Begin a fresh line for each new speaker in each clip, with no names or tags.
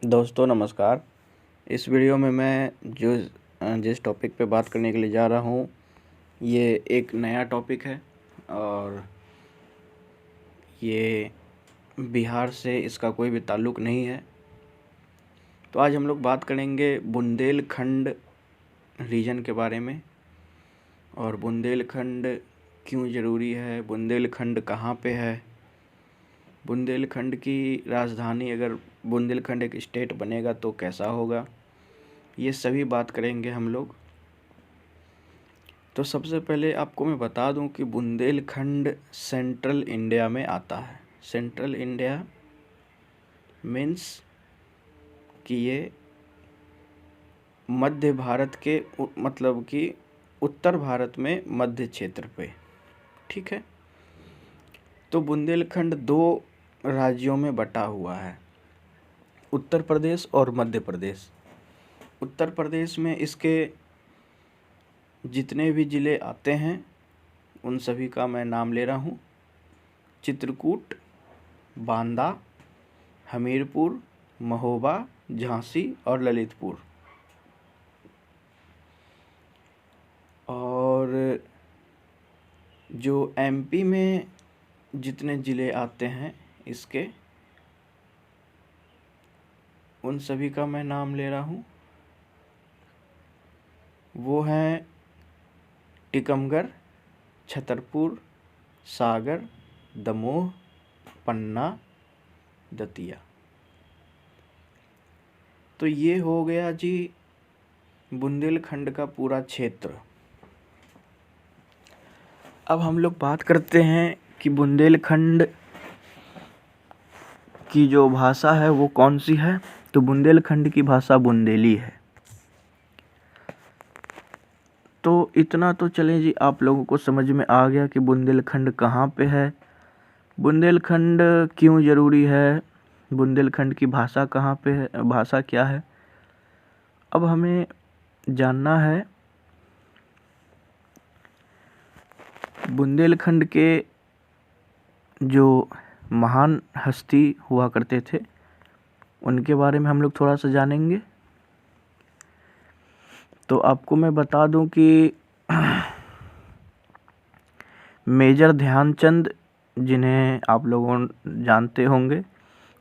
दोस्तों नमस्कार। इस वीडियो में मैं जिस टॉपिक पे बात करने के लिए जा रहा हूँ ये एक नया टॉपिक है और ये बिहार से इसका कोई भी ताल्लुक़ नहीं है। तो आज हम लोग बात करेंगे बुंदेलखंड रीजन के बारे में और बुंदेलखंड क्यों ज़रूरी है, बुंदेलखंड कहाँ पे है, बुंदेलखंड की राजधानी अगर बुंदेलखंड एक स्टेट बनेगा तो कैसा होगा, ये सभी बात करेंगे हम लोग। तो सबसे पहले आपको मैं बता दूं कि बुंदेलखंड सेंट्रल इंडिया में आता है। सेंट्रल इंडिया मीन्स कि ये मध्य भारत के मतलब कि उत्तर भारत में मध्य क्षेत्र पे, ठीक है। तो बुंदेलखंड दो राज्यों में बटा हुआ है, उत्तर प्रदेश और मध्य प्रदेश। उत्तर प्रदेश में इसके जितने भी ज़िले आते हैं उन सभी का मैं नाम ले रहा हूँ। चित्रकूट, बांदा, हमीरपुर, महोबा, झांसी और ललितपुर। और जो एमपी में जितने ज़िले आते हैं इसके उन सभी का मैं नाम ले रहा हूँ। वो हैं टीकमगढ़, छतरपुर, सागर, दमोह, पन्ना, दतिया। तो ये हो गया जी बुंदेलखंड का पूरा क्षेत्र। अब हम लोग बात करते हैं कि बुंदेलखंड की जो भाषा है वो कौन सी है। तो बुंदेलखंड की भाषा बुंदेली है। तो इतना तो चलें जी, आप लोगों को समझ में आ गया कि बुंदेलखंड कहाँ पे है, बुंदेलखंड क्यों ज़रूरी है, बुंदेलखंड की भाषा कहाँ पे है, भाषा क्या है। अब हमें जानना है बुंदेलखंड के जो महान हस्ती हुआ करते थे उनके बारे में हम लोग थोड़ा सा जानेंगे। तो आपको मैं बता दूं कि मेजर ध्यानचंद, जिन्हें आप लोगों जानते होंगे,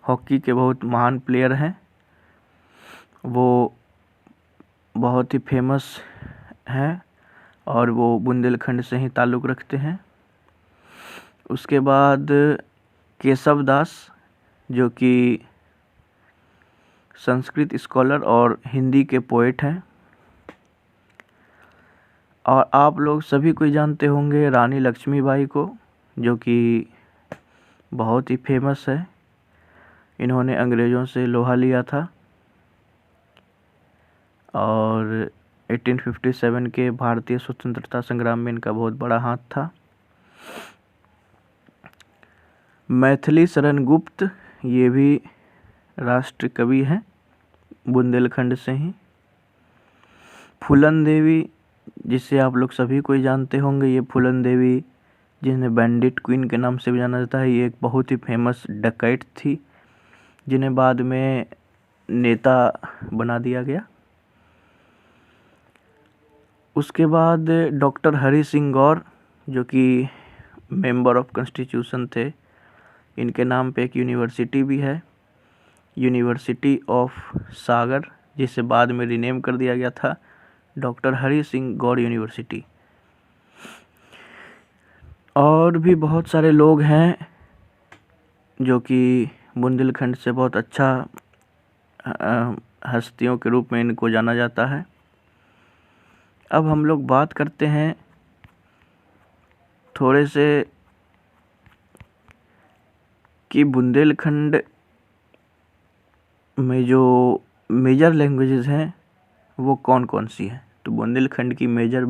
हॉकी के बहुत महान प्लेयर हैं, वो बहुत ही फेमस हैं और वो बुंदेलखंड से ही ताल्लुक़ रखते हैं। उसके बाद केशव दास, जो कि संस्कृत स्कॉलर और हिंदी के पोएट हैं। और आप लोग सभी कोई जानते होंगे रानी लक्ष्मीबाई को, जो कि बहुत ही फेमस है। इन्होंने अंग्रेज़ों से लोहा लिया था और 1857 के भारतीय स्वतंत्रता संग्राम में इनका बहुत बड़ा हाथ था। मैथिली शरण गुप्त, ये भी राष्ट्र कवि हैं बुंदेलखंड से ही। फूलन देवी, जिसे आप लोग सभी कोई जानते होंगे, ये फूलन देवी जिन्हें बैंडिट क्वीन के नाम से भी जाना जाता है, ये एक बहुत ही फेमस डकैत थी जिन्हें बाद में नेता बना दिया गया। उसके बाद डॉक्टर हरि सिंह गौर, जो कि मेंबर ऑफ कॉन्स्टिट्यूशन थे, इनके नाम पे एक यूनिवर्सिटी भी है, यूनिवर्सिटी ऑफ सागर, जिसे बाद में रीनेम कर दिया गया था डॉक्टर हरि सिंह गौर यूनिवर्सिटी। और भी बहुत सारे लोग हैं जो कि बुंदेलखंड से बहुत अच्छा हस्तियों के रूप में इनको जाना जाता है। अब हम लोग बात करते हैं थोड़े से कि बुंदेलखंड में जो मेजर लैंग्वेजेस हैं वो कौन कौन सी हैं। तो बुंदेलखंड की मेजर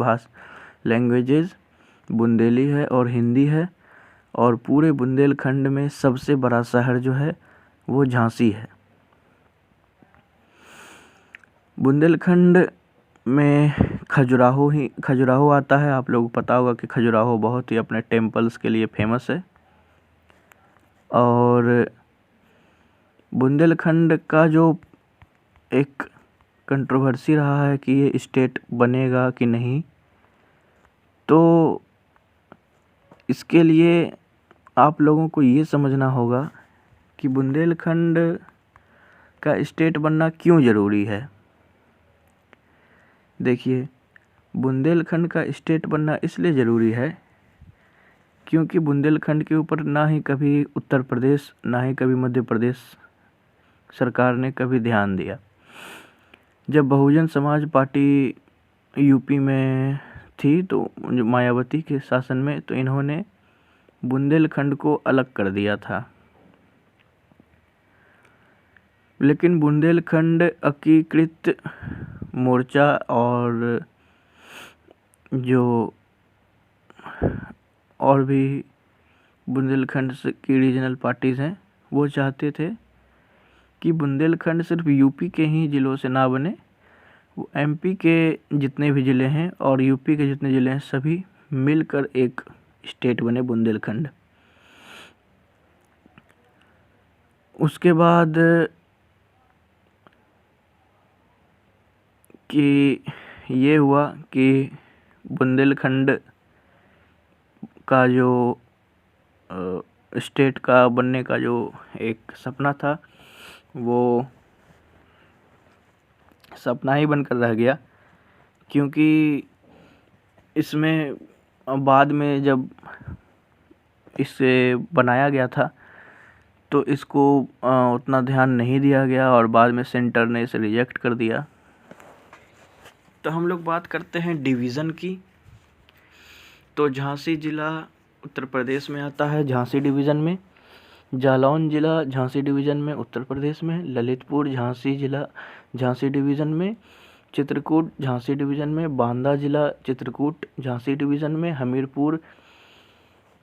लैंग्वेजेस बुंदेली है और हिंदी है। और पूरे बुंदेलखंड में सबसे बड़ा शहर जो है वो झांसी है। बुंदेलखंड में खजुराहो आता है। आप लोगों को पता होगा कि खजुराहो बहुत ही अपने टेम्पल्स के लिए फेमस है। और बुंदेलखंड का जो एक कंट्रोवर्सी रहा है कि ये स्टेट बनेगा कि नहीं। तो इसके लिए आप लोगों को ये समझना होगा कि बुंदेलखंड का स्टेट बनना क्यों ज़रूरी है। देखिए, बुंदेलखंड का स्टेट बनना इसलिए ज़रूरी है क्योंकि बुंदेलखंड के ऊपर ना ही कभी उत्तर प्रदेश ना ही कभी मध्य प्रदेश सरकार ने कभी ध्यान दिया। जब बहुजन समाज पार्टी यूपी में थी तो मायावती के शासन में, तो इन्होंने बुंदेलखंड को अलग कर दिया था। लेकिन बुंदेलखंड एकीकृत मोर्चा और जो और भी बुंदेलखंड की रीजनल पार्टीज़ हैं, वो चाहते थे कि बुंदेलखंड सिर्फ यूपी के ही ज़िलों से ना बने, वो एमपी के जितने भी ज़िले हैं और यूपी के जितने ज़िले हैं सभी मिलकर एक स्टेट बने बुंदेलखंड। उसके बाद कि ये हुआ कि बुंदेलखंड का जो स्टेट का बनने का जो एक सपना था वो सपना ही बनकर रह गया, क्योंकि इसमें बाद में जब इसे बनाया गया था तो इसको उतना ध्यान नहीं दिया गया और बाद में सेंटर ने इसे रिजेक्ट कर दिया। तो हम लोग बात करते हैं डिवीज़न की। तो झांसी ज़िला उत्तर प्रदेश में आता है, झांसी डिवीज़न में। जालौन ज़िला झांसी डिवीज़न में उत्तर प्रदेश में। ललितपुर झांसी ज़िला झांसी डिवीज़न में। चित्रकूट झांसी डिवीज़न में। बांदा ज़िला चित्रकूट झांसी डिवीज़न में। हमीरपुर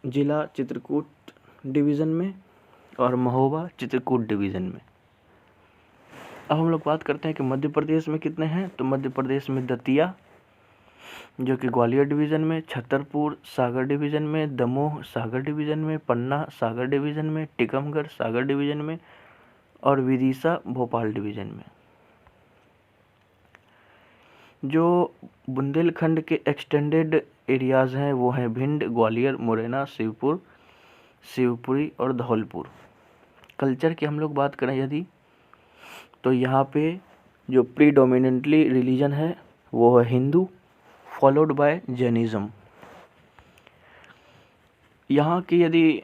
ज़िला चित्रकूट डिवीज़न में और महोबा चित्रकूट डिवीज़न में। अब हम लोग बात करते हैं कि मध्य प्रदेश में कितने हैं। तो मध्य प्रदेश में दतिया जो कि ग्वालियर डिवीज़न में, छतरपुर सागर डिवीज़न में, दमोह सागर डिवीज़न में, पन्ना सागर डिवीज़न में, टीकमगढ़ सागर डिवीज़न में और विदिशा भोपाल डिवीज़न में। जो बुंदेलखंड के एक्सटेंडेड एरियाज़ हैं वो हैं भिंड, ग्वालियर, मुरैना, शिवपुर, शिवपुरी और धौलपुर। कल्चर की हम लोग बात करें यदि, तो यहाँ पे जो प्रीडोमिनेंटली रिलीजन है वो है हिंदू, फॉलोड बाय जैनिज़्म। यहाँ की यदि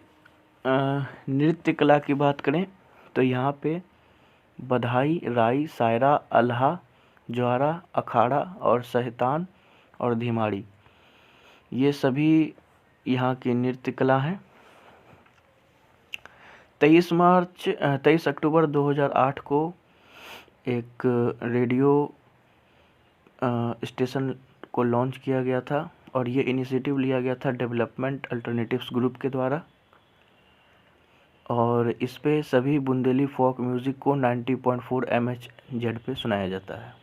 नृत्य कला की बात करें तो यहाँ पे बधाई, राई, सायरा, अल्हा, ज्वारा, अखाड़ा और सहतान और धीमाड़ी, ये सभी यहाँ की नृत्य कला हैं। 23 अक्टूबर 2008 को एक रेडियो स्टेशन को लॉन्च किया गया था और ये इनिशिएटिव लिया गया था डेवलपमेंट अल्टरनेटिव्स ग्रुप के द्वारा, और इस पे सभी बुंदेली फोक म्यूज़िक को 90.4 MHz पे सुनाया जाता है।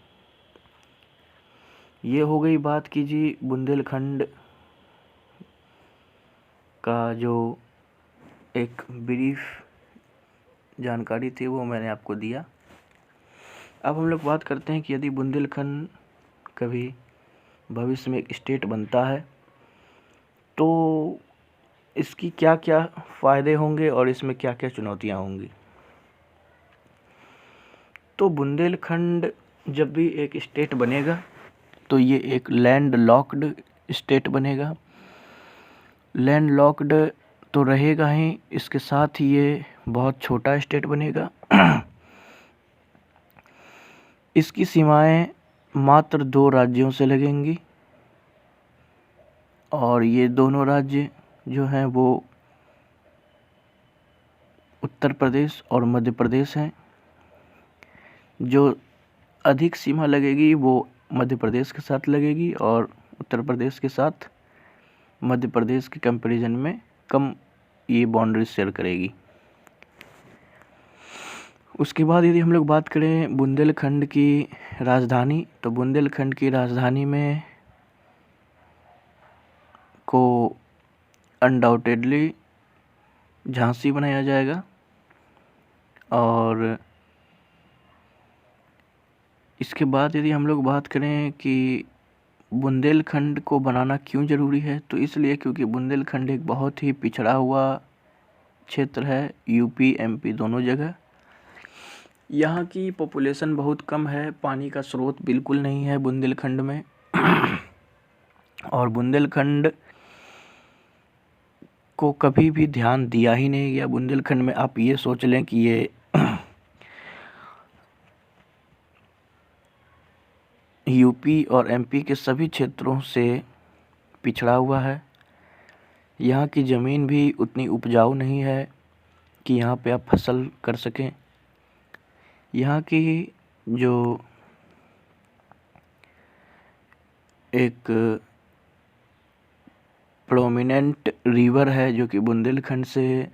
ये हो गई बात की जी बुंदेलखंड का जो एक ब्रीफ जानकारी थी वो मैंने आपको दिया। अब हम लोग बात करते हैं कि यदि बुंदेलखंड कभी भविष्य में एक स्टेट बनता है तो इसकी क्या क्या फ़ायदे होंगे और इसमें क्या क्या चुनौतियां होंगी। तो बुंदेलखंड जब भी एक स्टेट बनेगा तो ये एक लैंड लॉक्ड स्टेट बनेगा। लैंड लॉक्ड तो रहेगा ही, इसके साथ ही ये बहुत छोटा स्टेट बनेगा। इसकी सीमाएं मात्र 2 राज्यों से लगेंगी और ये दोनों राज्य जो हैं वो उत्तर प्रदेश और मध्य प्रदेश हैं। जो अधिक सीमा लगेगी वो मध्य प्रदेश के साथ लगेगी और उत्तर प्रदेश के साथ मध्य प्रदेश के कंपैरिजन में कम ये बाउंड्री शेयर करेगी। उसके बाद यदि हम लोग बात करें बुंदेलखंड की राजधानी, तो बुंदेलखंड की राजधानी में को अनडाउटेडली झांसी बनाया जाएगा और इसके बाद यदि हम लोग बात करें कि बुंदेलखंड को बनाना क्यों ज़रूरी है, तो इसलिए क्योंकि बुंदेलखंड एक बहुत ही पिछड़ा हुआ क्षेत्र है, यूपी एमपी दोनों जगह। यहाँ की पॉपुलेशन बहुत कम है, पानी का स्रोत बिल्कुल नहीं है बुंदेलखंड में। और बुंदेलखंड को कभी भी ध्यान दिया ही नहीं गया। बुंदेलखंड में आप ये सोच लें कि ये यूपी और एमपी के सभी क्षेत्रों से पिछड़ा हुआ है। यहाँ की ज़मीन भी उतनी उपजाऊ नहीं है कि यहाँ पे आप फसल कर सकें। यहाँ की जो एक प्रोमिनेंट रिवर है जो कि बुंदेलखंड से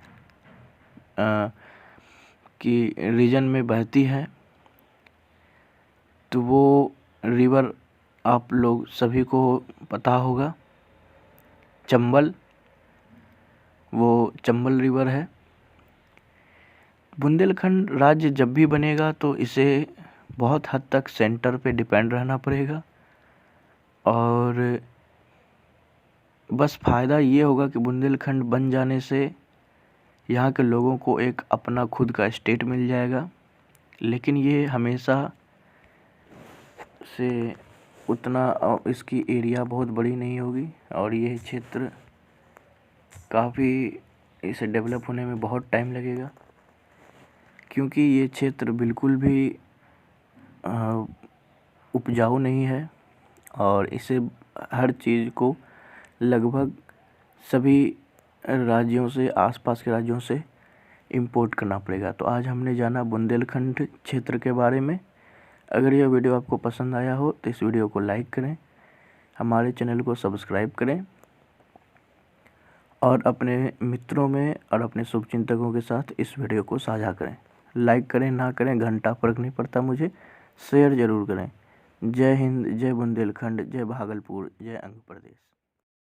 की रीजन में बहती है, तो वो रिवर आप लोग सभी को पता होगा, चंबल, वो चंबल रिवर है। बुंदेलखंड राज्य जब भी बनेगा तो इसे बहुत हद तक सेंटर पे डिपेंड रहना पड़ेगा, और बस फ़ायदा ये होगा कि बुंदेलखंड बन जाने से यहाँ के लोगों को एक अपना खुद का स्टेट मिल जाएगा। लेकिन ये हमेशा से उतना इसकी एरिया बहुत बड़ी नहीं होगी, और ये क्षेत्र काफ़ी इसे डेवलप होने में बहुत टाइम लगेगा, क्योंकि ये क्षेत्र बिल्कुल भी उपजाऊ नहीं है, और इसे हर चीज़ को लगभग सभी राज्यों से, आसपास के राज्यों से इंपोर्ट करना पड़ेगा। तो आज हमने जाना बुंदेलखंड क्षेत्र के बारे में। अगर यह वीडियो आपको पसंद आया हो तो इस वीडियो को लाइक करें, हमारे चैनल को सब्सक्राइब करें, और अपने मित्रों में और अपने शुभचिंतकों के साथ इस वीडियो को साझा करें। लाइक करें ना करें घंटा फ़र्क नहीं पड़ता मुझे, शेयर ज़रूर करें। जय हिंद, जय बुंदेलखंड, जय भागलपुर, जय आंध्र प्रदेश।